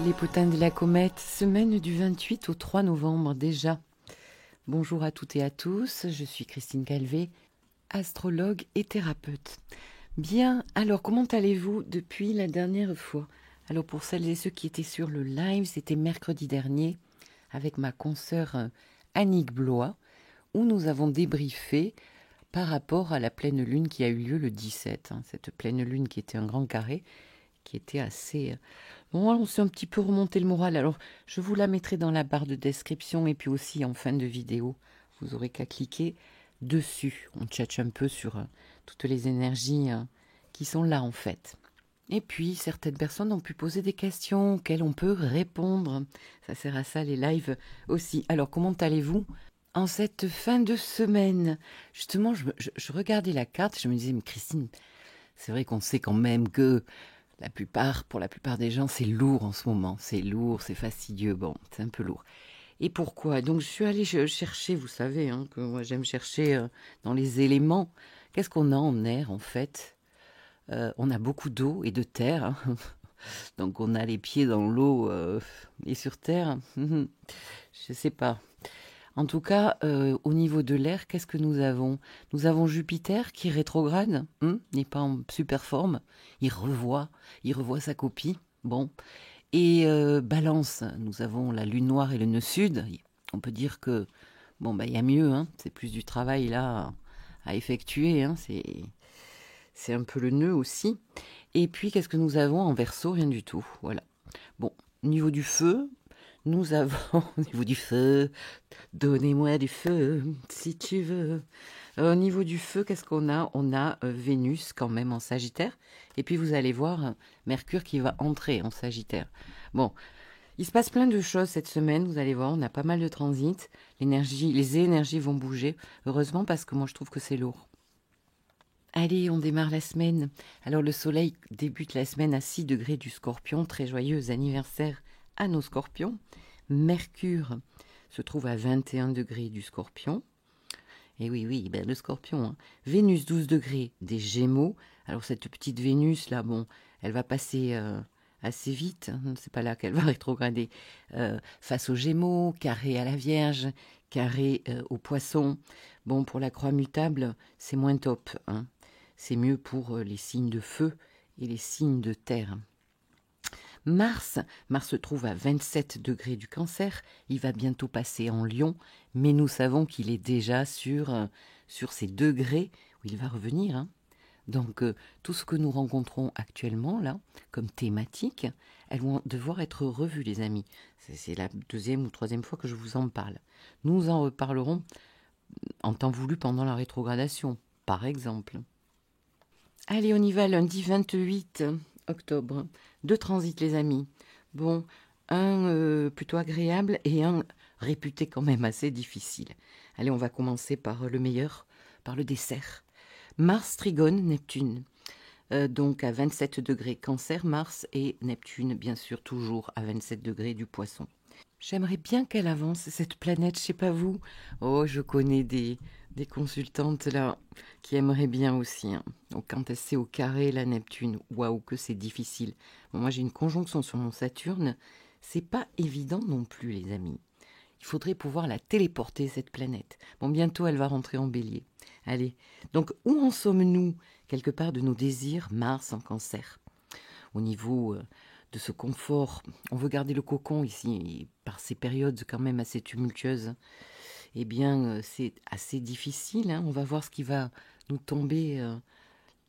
Les potins de la comète, semaine du 28 au 3 novembre déjà. Bonjour à toutes et à tous, je suis Christine Calvé, astrologue et thérapeute. Bien, alors comment allez-vous depuis la dernière fois? Alors pour celles et ceux qui étaient sur le live, c'était mercredi dernier avec ma consoeur Annick Blois, où nous avons débriefé par rapport à la pleine lune qui a eu lieu le 17. Cette pleine lune qui était un grand carré, qui était assez... Bon, on s'est un petit peu remonté le moral. Alors, je vous la mettrai dans la barre de description et puis aussi en fin de vidéo. Vous aurez qu'à cliquer dessus. On tchatche un peu sur toutes les énergies qui sont là, en fait. Et puis, certaines personnes ont pu poser des questions auxquelles on peut répondre. Ça sert à ça, les lives aussi. Alors, comment allez-vous en cette fin de semaine? Justement, je regardais la carte, je me disais, mais Christine, c'est vrai qu'on sait quand même que pour la plupart des gens, c'est lourd en ce moment. C'est lourd, c'est fastidieux. Bon, c'est un peu lourd. Et pourquoi? Donc, je suis allée chercher, vous savez, que moi j'aime chercher dans les éléments. Qu'est-ce qu'on a en air, en fait? On a beaucoup d'eau et de terre. Donc, on a les pieds dans l'eau et sur terre. Je sais pas. En tout cas, au niveau de l'air, qu'est-ce que nous avons? Nous avons Jupiter qui rétrograde, n'est pas en super forme. Il revoit sa copie. Bon. Et Balance, nous avons la Lune noire et le nœud sud. On peut dire que, bon, bah, il y a mieux, c'est plus du travail là à effectuer. C'est un peu le nœud aussi. Et puis, qu'est-ce que nous avons en Verseau? Rien du tout. Voilà. Bon, au niveau du feu, nous avons, au niveau du feu, donnez-moi du feu, si tu veux. Au niveau du feu, qu'est-ce qu'on a? On a Vénus quand même en Sagittaire. Et puis vous allez voir Mercure qui va entrer en Sagittaire. Bon, il se passe plein de choses cette semaine. Vous allez voir, on a pas mal de transits. Les énergies vont bouger. Heureusement parce que moi je trouve que c'est lourd. Allez, on démarre la semaine. Alors le soleil débute la semaine à 6 degrés du Scorpion. Très joyeux anniversaire à nos Scorpions. Mercure se trouve à 21 degrés du Scorpion. Et oui, oui, ben le Scorpion. Vénus 12 degrés des Gémeaux. Alors cette petite Vénus là, bon, elle va passer assez vite. C'est pas là qu'elle va rétrograder. Face aux Gémeaux, carré à la Vierge, carré aux Poissons. Bon, pour la croix mutable, c'est moins top. C'est mieux pour les signes de feu et les signes de terre. Mars se trouve à 27 degrés du Cancer, il va bientôt passer en Lion, mais nous savons qu'il est déjà sur ces degrés où il va revenir. Donc tout ce que nous rencontrons actuellement là, comme thématique, elles vont devoir être revues les amis. C'est la deuxième ou troisième fois que je vous en parle. Nous en reparlerons en temps voulu pendant la rétrogradation, par exemple. Allez, on y va, lundi 28 octobre. 2 transits, les amis. Bon, un plutôt agréable et un réputé quand même assez difficile. Allez, on va commencer par le meilleur, par le dessert. Mars, Trigone, Neptune. Donc à 27 degrés Cancer, Mars et Neptune, bien sûr, toujours à 27 degrés du Poisson. J'aimerais bien qu'elle avance, cette planète, je sais pas vous. Oh, je connais des consultantes là qui aimeraient bien aussi. Donc, quand c'est au carré, la Neptune, waouh, que c'est difficile. Bon, moi, j'ai une conjonction sur mon Saturne. C'est pas évident non plus, les amis. Il faudrait pouvoir la téléporter, cette planète. Bon, bientôt, elle va rentrer en bélier. Allez, donc, où en sommes-nous, quelque part, de nos désirs, Mars en Cancer? Au niveau de ce confort, on veut garder le cocon ici, et par ces périodes quand même assez tumultueuses, eh bien, c'est assez difficile. On va voir ce qui va nous tomber.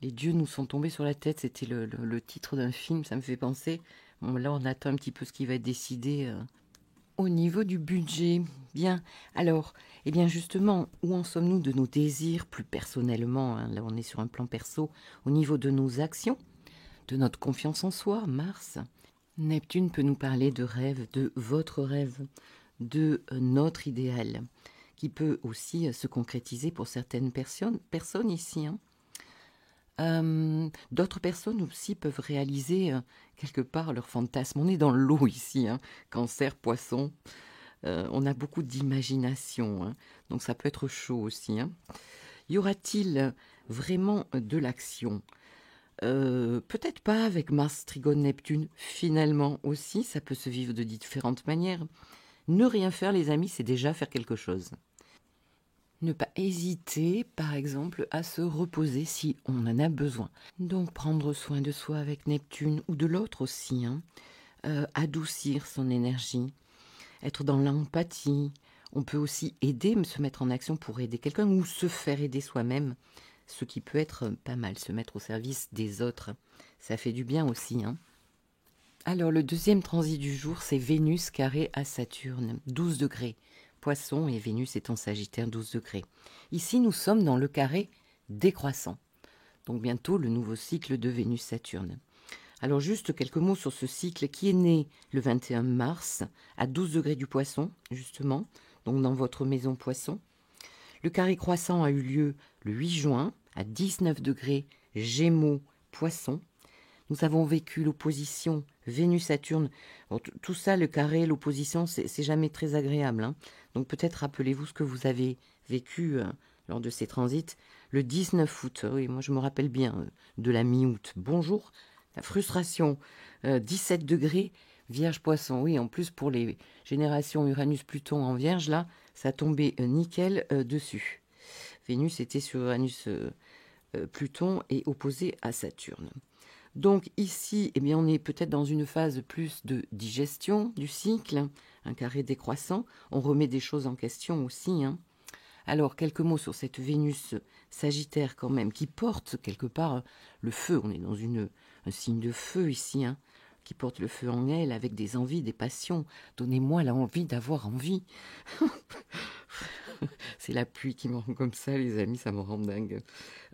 Les dieux nous sont tombés sur la tête. C'était le titre d'un film, ça me fait penser. Bon, là, on attend un petit peu ce qui va être décidé au niveau du budget. Bien, alors, eh bien justement, où en sommes-nous de nos désirs plus personnellement? Là, on est sur un plan perso. Au niveau de nos actions, de notre confiance en soi, Mars. Neptune peut nous parler de rêve, de votre rêve, de notre idéal, qui peut aussi se concrétiser pour certaines personnes ici. D'autres personnes aussi peuvent réaliser quelque part leur fantasme. On est dans l'eau ici, Cancer, Poisson. On a beaucoup d'imagination, donc ça peut être chaud aussi. Y aura-t-il vraiment de l'action? Peut-être pas avec Mars, Trigone, Neptune. Finalement aussi, ça peut se vivre de différentes manières. Ne rien faire, les amis, c'est déjà faire quelque chose. Ne pas hésiter, par exemple, à se reposer si on en a besoin. Donc prendre soin de soi avec Neptune ou de l'autre aussi, hein. Adoucir son énergie, être dans l'empathie. On peut aussi aider, se mettre en action pour aider quelqu'un ou se faire aider soi-même, ce qui peut être pas mal, se mettre au service des autres. Ça fait du bien aussi, hein. Alors le deuxième transit du jour, c'est Vénus carré à Saturne, 12 degrés. Poisson et Vénus est en Sagittaire, 12 degrés. Ici, nous sommes dans le carré décroissant. Donc bientôt, le nouveau cycle de Vénus-Saturne. Alors juste quelques mots sur ce cycle qui est né le 21 mars à 12 degrés du Poisson, justement, donc dans votre maison Poisson. Le carré croissant a eu lieu le 8 juin à 19 degrés Gémeaux Poisson. Nous avons vécu l'opposition Vénus-Saturne. Tout ça, le carré, l'opposition, c'est jamais très agréable, hein. Donc peut-être rappelez-vous ce que vous avez vécu lors de ces transits. Le 19 août, oui, moi je me rappelle bien de la mi-août. Bonjour, la frustration. 17 degrés, Vierge-Poisson. Oui, en plus pour les générations Uranus-Pluton en Vierge, là, ça tombait nickel dessus. Vénus était sur Uranus-Pluton et opposé à Saturne. Donc ici, eh bien, on est peut-être dans une phase plus de digestion du cycle, un carré décroissant. On remet des choses en question aussi, hein. Alors, quelques mots sur cette Vénus Sagittaire quand même, qui porte quelque part le feu. On est dans un signe de feu ici, hein, qui porte le feu en elle avec des envies, des passions. Donnez-moi l'envie d'avoir envie. C'est la pluie qui me rend comme ça, les amis, ça me rend dingue.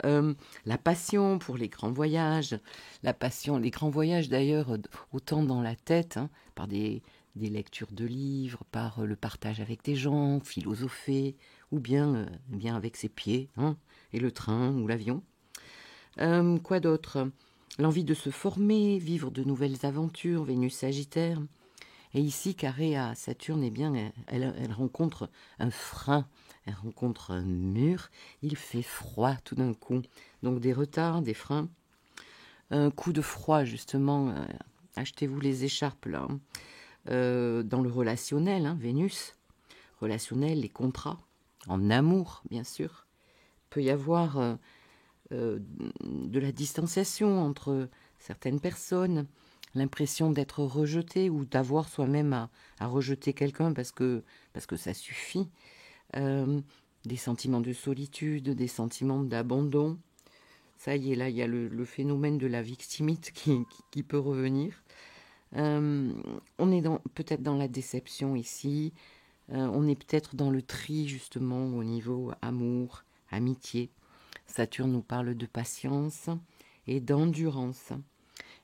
La passion pour les grands voyages, les grands voyages d'ailleurs, autant dans la tête, hein, par des lectures de livres, par le partage avec des gens, philosopher, ou bien avec ses pieds, hein, et le train ou l'avion. Quoi d'autre? L'envie de se former, vivre de nouvelles aventures, Vénus Sagittaire. Et ici, carré à Saturne, eh bien, elle rencontre un frein, elle rencontre un mur. Il fait froid tout d'un coup. Donc des retards, des freins. Un coup de froid, justement. Achetez-vous les écharpes, là. Hein. Dans le relationnel, hein, Vénus. Relationnel, les contrats. En amour, bien sûr. Il peut y avoir de la distanciation entre certaines personnes. L'impression d'être rejeté ou d'avoir soi-même à rejeter quelqu'un parce que ça suffit. Des sentiments de solitude, des sentiments d'abandon. Ça y est, là, il y a le phénomène de la victimite qui peut revenir. On est peut-être dans la déception ici. On est peut-être dans le tri, justement, au niveau amour, amitié. Saturne nous parle de patience et d'endurance.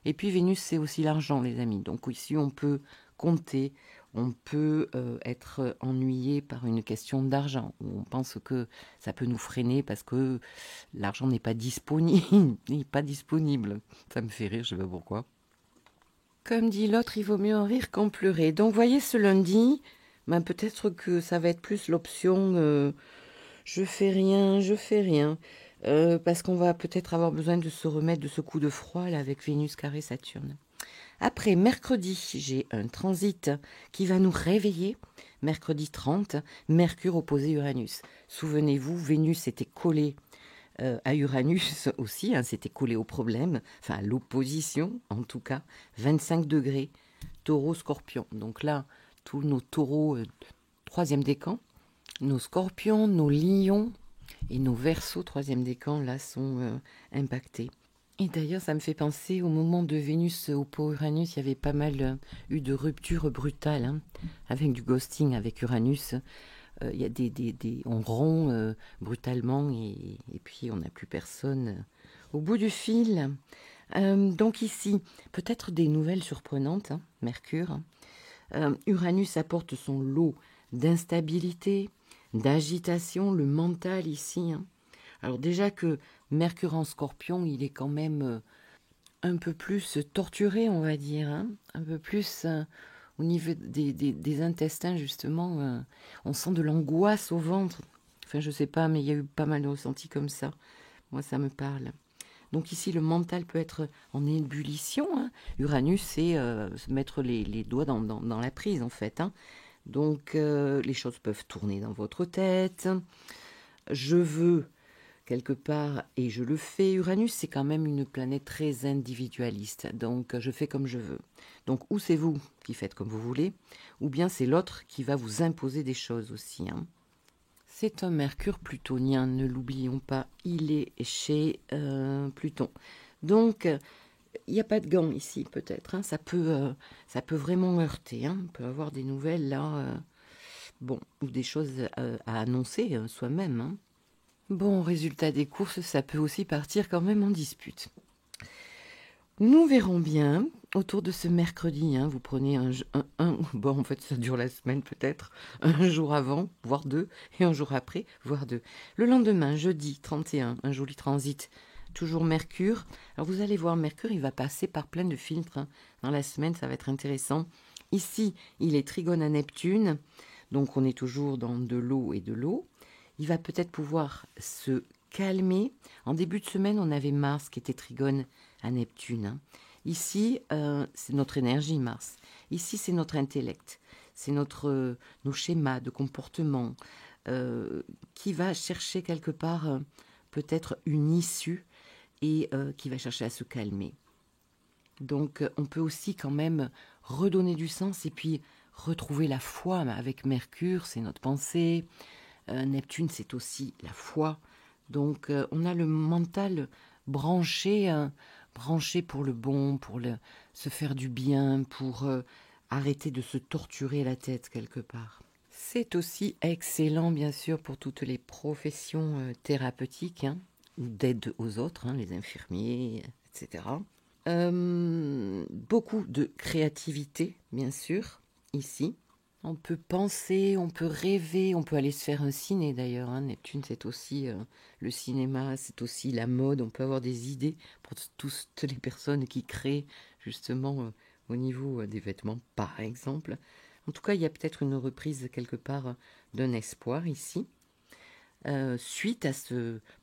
Et puis Vénus, c'est aussi l'argent, les amis. Donc ici, on peut compter, on peut être ennuyé par une question d'argent. On pense que ça peut nous freiner parce que l'argent n'est pas disponible. Pas disponible. Ça me fait rire, je sais pas pourquoi. Comme dit l'autre, il vaut mieux en rire qu'en pleurer. Donc voyez, ce lundi, ben, peut-être que ça va être plus l'option je fais rien, je fais rien. Parce qu'on va peut-être avoir besoin de se remettre de ce coup de froid là, avec Vénus carré Saturne. Après, mercredi, j'ai un transit qui va nous réveiller. Mercredi 30, Mercure opposé Uranus. Souvenez-vous, Vénus était collée à Uranus aussi, hein, c'était collé au problème, enfin à l'opposition en tout cas. 25 degrés, taureau-scorpion. Donc là, tous nos taureaux, troisième décan, nos scorpions, nos lions et nos verseaux, troisième décan, là, sont impactés. Et d'ailleurs, ça me fait penser au moment de Vénus au Uranus, il y avait pas mal eu de ruptures brutales, hein, avec du ghosting avec Uranus. Il y a on rompt brutalement et puis on n'a plus personne au bout du fil. Donc ici, peut-être des nouvelles surprenantes, hein, Mercure. Uranus apporte son lot d'instabilité, d'agitation, le mental ici, hein. Alors déjà que Mercure en Scorpion, il est quand même un peu plus torturé, on va dire, hein, un peu plus au niveau des intestins, justement. On sent de l'angoisse au ventre. Enfin, je sais pas, mais il y a eu pas mal de ressentis comme ça. Moi, ça me parle. Donc ici, le mental peut être en ébullition. Hein. Uranus, c'est se mettre les doigts dans la prise, en fait. Hein. Donc, les choses peuvent tourner dans votre tête. Je veux, quelque part, et je le fais. Uranus, c'est quand même une planète très individualiste. Donc, je fais comme je veux. Donc, ou c'est vous qui faites comme vous voulez, ou bien c'est l'autre qui va vous imposer des choses aussi. Hein. C'est un Mercure plutonien, ne l'oublions pas, il est chez Pluton. Donc, il n'y a pas de gants ici, peut-être. Hein, ça peut vraiment heurter. Hein, on peut avoir des nouvelles là, bon, ou des choses à annoncer soi-même. Hein. Bon, résultat des courses, ça peut aussi partir quand même en dispute. Nous verrons bien autour de ce mercredi. Hein, vous prenez bon, en fait, ça dure la semaine peut-être, un jour avant, voire deux, et un jour après, voire deux. Le lendemain, jeudi 31, un joli transit, toujours Mercure. Alors vous allez voir, Mercure, il va passer par plein de filtres. Hein. Dans la semaine, ça va être intéressant. Ici, il est trigone à Neptune, donc on est toujours dans de l'eau et de l'eau. Il va peut-être pouvoir se calmer. En début de semaine, on avait Mars qui était trigone à Neptune. Hein. Ici, c'est notre énergie, Mars. Ici, c'est notre intellect. C'est nos schémas de comportement qui va chercher quelque part peut-être une issue et qui va chercher à se calmer. Donc, on peut aussi quand même redonner du sens et puis retrouver la foi avec Mercure, c'est notre pensée. Neptune, c'est aussi la foi. Donc, on a le mental branché pour le bon, pour se faire du bien, pour arrêter de se torturer la tête quelque part. C'est aussi excellent, bien sûr, pour toutes les professions thérapeutiques, hein, ou d'aide aux autres, hein, les infirmiers, etc. Beaucoup de créativité, bien sûr, ici. On peut penser, on peut rêver, on peut aller se faire un ciné d'ailleurs. Hein. Neptune, c'est aussi le cinéma, c'est aussi la mode. On peut avoir des idées pour toutes les personnes qui créent justement au niveau des vêtements, par exemple. En tout cas, il y a peut-être une reprise quelque part d'un espoir ici. Suite à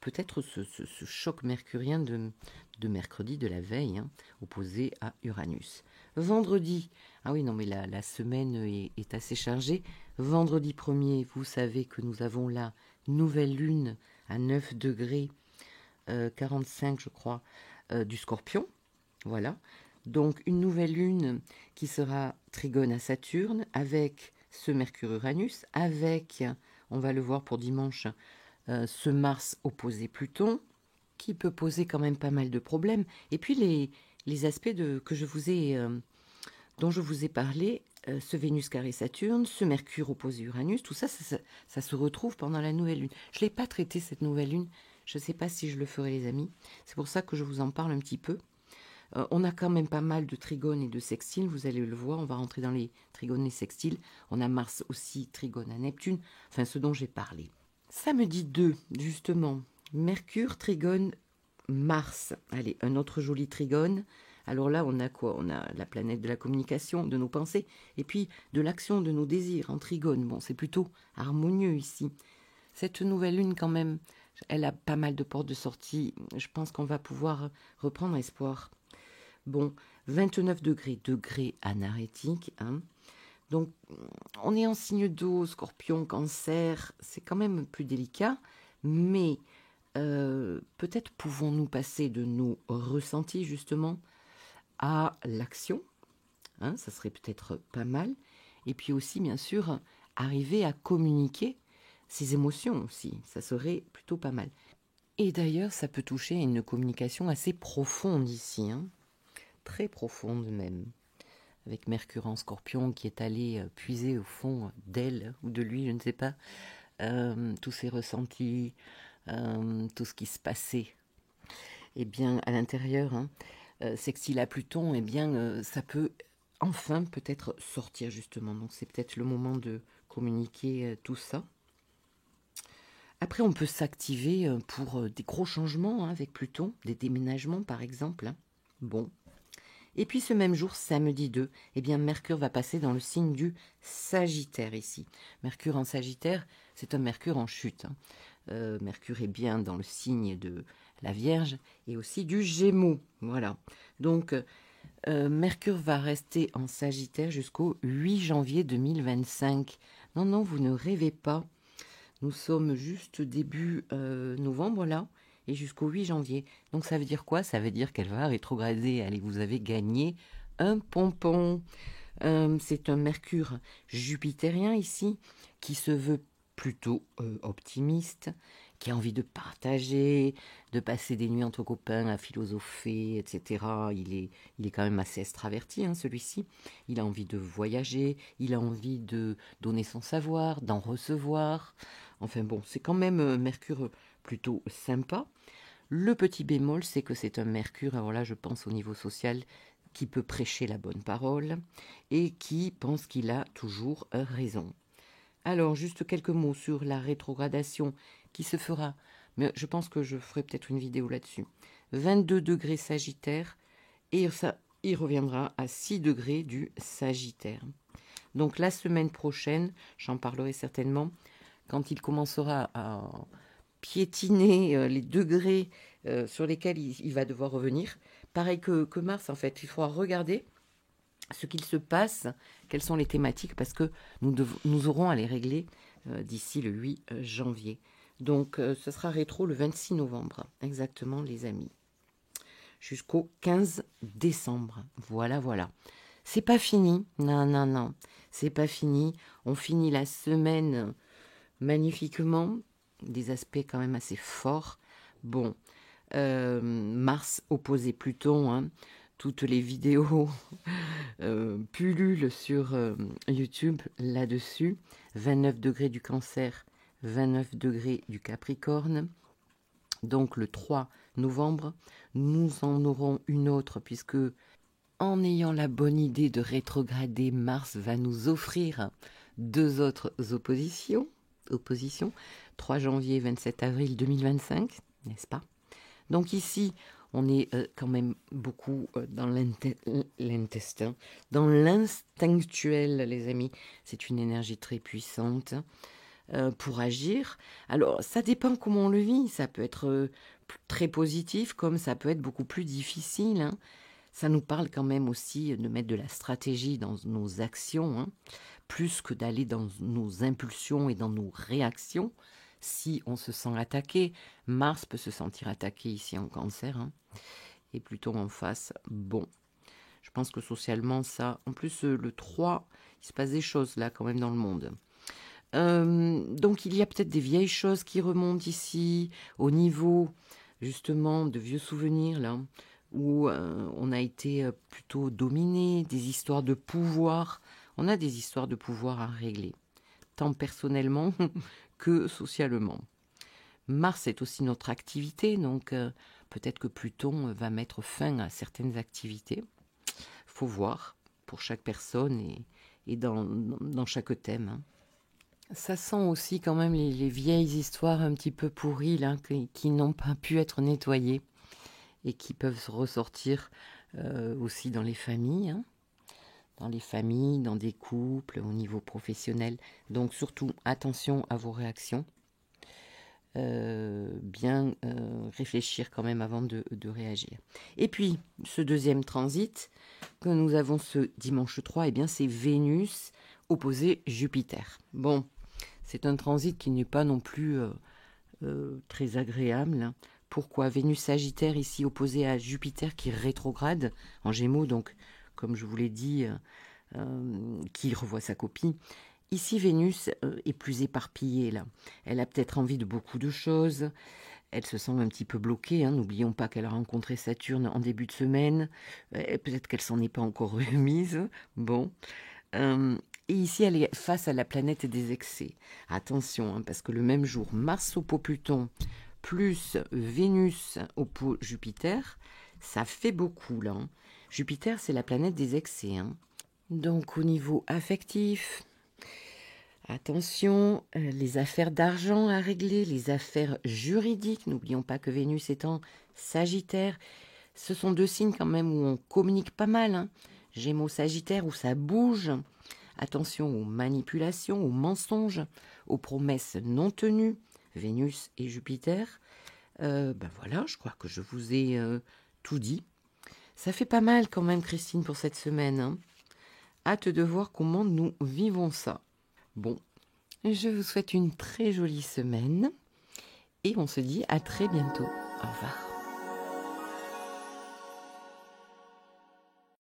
peut-être ce choc mercurien de mercredi, de la veille, hein, opposé à Uranus. Vendredi, ah oui, non, mais la semaine est assez chargée. Vendredi 1er, vous savez que nous avons la nouvelle lune à 9 degrés 45, je crois, du Scorpion. Voilà. Donc, une nouvelle lune qui sera trigone à Saturne avec ce Mercure-Uranus, avec, on va le voir pour dimanche, ce Mars opposé Pluton, qui peut poser quand même pas mal de problèmes. Et puis les aspects dont je vous ai parlé, ce Vénus carré Saturne, ce Mercure opposé Uranus, tout ça, ça se retrouve pendant la nouvelle lune. Je ne l'ai pas traité cette nouvelle lune, je ne sais pas si je le ferai les amis, c'est pour ça que je vous en parle un petit peu. On a quand même pas mal de trigones et de sextiles, vous allez le voir, on va rentrer dans les trigones et sextiles. On a Mars aussi, trigone à Neptune, enfin ce dont j'ai parlé. Samedi 2, justement, Mercure, trigone, Mars. Allez, un autre joli trigone. Alors là, on a quoi? On a la planète de la communication, de nos pensées, et puis de l'action, de nos désirs en trigone. Bon, c'est plutôt harmonieux ici. Cette nouvelle lune, quand même, elle a pas mal de portes de sortie. Je pense qu'on va pouvoir reprendre espoir. Bon, 29 degrés anarétique, hein. Donc, on est en signe d'eau, Scorpion, Cancer, c'est quand même plus délicat, mais peut-être pouvons-nous passer de nos ressentis, justement, à l'action, hein, ça serait peut-être pas mal, et puis aussi, bien sûr, arriver à communiquer ses émotions aussi, ça serait plutôt pas mal. Et d'ailleurs, ça peut toucher à une communication assez profonde ici, hein, très profonde même. Avec Mercure en Scorpion qui est allé puiser au fond d'elle ou de lui, je ne sais pas, tous ses ressentis, tout ce qui se passait. Eh bien, à l'intérieur, hein, sextile à Pluton, eh bien, ça peut enfin peut-être sortir justement. Donc, c'est peut-être le moment de communiquer tout ça. Après, on peut s'activer pour des gros changements hein, avec Pluton, des déménagements par exemple. Hein. Bon. Et puis ce même jour, samedi 2, eh bien Mercure va passer dans le signe du Sagittaire ici. Mercure en Sagittaire, c'est un Mercure en chute. Hein. Mercure est bien dans le signe de la Vierge, et aussi du Gémeaux. Voilà. Donc, Mercure va rester en Sagittaire jusqu'au 8 janvier 2025. Non, non, vous ne rêvez pas. Nous sommes juste début novembre, là, et jusqu'au 8 janvier. Donc, ça veut dire quoi? Ça veut dire qu'elle va rétrograder. Allez, vous avez gagné un pompon. C'est un Mercure jupitérien ici, qui se veut plutôt optimiste, qui a envie de partager, de passer des nuits entre copains à philosopher, etc. Il est quand même assez extraverti, hein, celui-ci. Il a envie de voyager, il a envie de donner son savoir, d'en recevoir. Enfin bon, c'est quand même Mercure plutôt sympa. Le petit bémol, c'est que c'est un Mercure, alors là je pense au niveau social, qui peut prêcher la bonne parole et qui pense qu'il a toujours raison. Alors, juste quelques mots sur la rétrogradation qui se fera, mais je pense que je ferai peut-être une vidéo là-dessus. 22 degrés Sagittaire, et ça, il reviendra à 6 degrés du Sagittaire. Donc la semaine prochaine, j'en parlerai certainement, quand il commencera à piétiner les degrés sur lesquels il va devoir revenir. Pareil que Mars, en fait, il faudra regarder ce qu'il se passe, quelles sont les thématiques, parce que nous aurons à les régler d'ici le 8 janvier. Donc, ce sera rétro le 26 novembre, exactement, les amis. Jusqu'au 15 décembre. Voilà, voilà. C'est pas fini. Non, non, non. C'est pas fini. On finit la semaine magnifiquement. Des aspects quand même assez forts. Bon, Mars opposé Pluton, hein. Toutes les vidéos pullulent sur YouTube là-dessus. 29 degrés du Cancer, 29 degrés du Capricorne. Donc le 3 novembre, nous en aurons une autre puisque en ayant la bonne idée de rétrograder, Mars va nous offrir 2 autres oppositions. 3 janvier, 27 avril 2025, n'est-ce pas? Donc ici, on est quand même beaucoup dans l'intestin, dans l'instinctuel, les amis. C'est une énergie très puissante pour agir. Alors, ça dépend comment on le vit. Ça peut être très positif, comme ça peut être beaucoup plus difficile, hein. Ça nous parle quand même aussi de mettre de la stratégie dans nos actions, hein, plus que d'aller dans nos impulsions et dans nos réactions. Si on se sent attaqué, Mars peut se sentir attaqué ici en Cancer, hein, et Pluton en face. Bon, je pense que socialement, ça... En plus, le 3, il se passe des choses là quand même dans le monde. Donc il y a peut-être des vieilles choses qui remontent ici, au niveau justement de vieux souvenirs là, où on a été plutôt dominé, des histoires de pouvoir. On a des histoires de pouvoir à régler, tant personnellement que socialement. Mars est aussi notre activité, donc peut-être que Pluton va mettre fin à certaines activités. Faut voir pour chaque personne et dans chaque thème, hein. Ça sent aussi quand même les vieilles histoires un petit peu pourries là, qui n'ont pas pu être nettoyées et qui peuvent ressortir aussi dans les familles, hein. Dans les familles, dans des couples, au niveau professionnel. Donc surtout, attention à vos réactions. Bien réfléchir quand même avant de réagir. Et puis, ce deuxième transit que nous avons ce dimanche 3, eh bien, c'est Vénus opposé Jupiter. Bon, c'est un transit qui n'est pas non plus très agréable. Pourquoi? Vénus Sagittaire ici opposé à Jupiter qui rétrograde en Gémeaux, donc comme je vous l'ai dit, qui revoit sa copie. Ici, Vénus est plus éparpillée, là. Elle a peut-être envie de beaucoup de choses. Elle se sent un petit peu bloquée, hein. N'oublions pas qu'elle a rencontré Saturne en début de semaine. Peut-être qu'elle s'en est pas encore remise. Bon. Et ici, elle est face à la planète des excès. Attention, hein, parce que le même jour, Mars oppo Pluton plus Vénus oppo Jupiter, ça fait beaucoup, là, hein. Jupiter, c'est la planète des excès, hein. Donc, au niveau affectif, attention, les affaires d'argent à régler, les affaires juridiques. N'oublions pas que Vénus est en Sagittaire. Ce sont 2 signes quand même où on communique pas mal, hein. Gémeaux Sagittaire, où ça bouge. Attention aux manipulations, aux mensonges, aux promesses non tenues. Vénus et Jupiter. Voilà, je crois que je vous ai tout dit. Ça fait pas mal quand même, Christine, pour cette semaine, hein. Hâte de voir comment nous vivons ça. Bon, je vous souhaite une très jolie semaine et on se dit à très bientôt. Au revoir.